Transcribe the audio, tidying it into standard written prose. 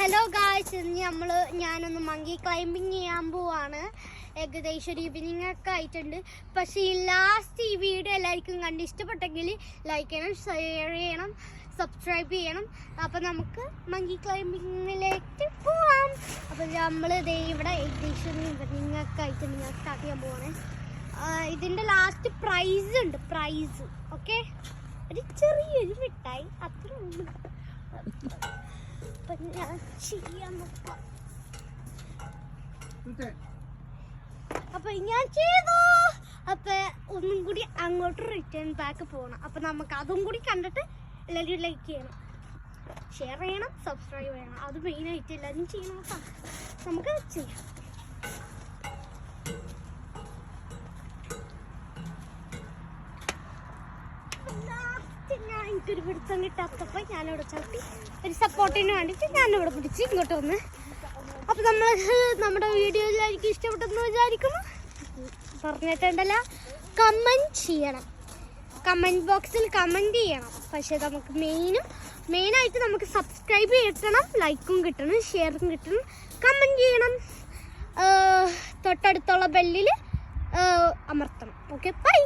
Hello guys, ഇന്ന് ഞാനൊന്ന് monkey climbing ചെയ്യാൻ പോവാണ്. ഏകദേശം ഒരു ഈവനിങ് ഒക്കെ ആയിട്ടുണ്ട്. പക്ഷേ ഈ ലാസ്റ്റ് ഈ വീഡിയോ എല്ലാവർക്കും കണ്ട് ഇഷ്ടപ്പെട്ടെങ്കിൽ ലൈക്ക് ചെയ്യണം, ഷെയർ ചെയ്യണം, സബ്സ്ക്രൈബ് ചെയ്യണം. അപ്പം നമുക്ക് മങ്കി ക്ലൈമ്പിങ്ങിലേക്ക് പോവാം. അപ്പം നമ്മൾ ഇവിടെ ഏകദേശം ഈവനിങ് ഒക്കെ ആയിട്ടുണ്ട്. ഞാൻ സ്റ്റാർട്ട് ചെയ്യാൻ പോവാണ്. ഇതിൻ്റെ ലാസ്റ്റ് പ്രൈസ് ഉണ്ട്. പ്രൈസ് ഓക്കെ, ഒരു ചെറിയൊരു മിഠായി അത്ര ഉണ്ട്. ഞാൻ ചെയ്യാൻ നോക്കാം. അപ്പൊ ഞാൻ ചെയ്തു. അപ്പൊ ഒന്നും കൂടി അങ്ങോട്ട് റിട്ടേൺ ബാക്ക് പോകണം. അപ്പൊ നമുക്ക് അതും കൂടി കണ്ടിട്ട് എല്ലാവരും ലൈക്ക് ചെയ്യണം, ഷെയർ ചെയ്യണം, സബ്സ്ക്രൈബ് ചെയ്യണം. അത് മെയിനായിട്ട് എല്ലാവരും ചെയ്യണം കേട്ടോ. നമുക്ക് ചെയ്യാം. എനിക്കൊരു പിടുത്തം കിട്ടാത്തപ്പോൾ ഞാനിവിടെ ചവിട്ടി ഒരു സപ്പോർട്ടിന് വേണ്ടിയിട്ട് ഞാനിവിടെ പിടിച്ച് ഇങ്ങോട്ട് വന്ന്. അപ്പോൾ നമ്മുടെ വീഡിയോയിലായിരിക്കും ഇഷ്ടപ്പെട്ടെന്ന് വിചാരിക്കുന്നു. പറഞ്ഞിട്ടുണ്ടല്ലോ, കമൻറ്റ് ചെയ്യണം, കമൻറ്റ് ബോക്സിൽ കമൻറ്റ് ചെയ്യണം. പക്ഷേ നമുക്ക് മെയിനായിട്ട് നമുക്ക് സബ്സ്ക്രൈബ് കിട്ടണം, ലൈക്കും കിട്ടണം, ഷെയറും കിട്ടണം, കമൻറ്റ് ചെയ്യണം, തൊട്ടടുത്തുള്ള ബെല്ലിൽ അമർത്തണം. Okay, by.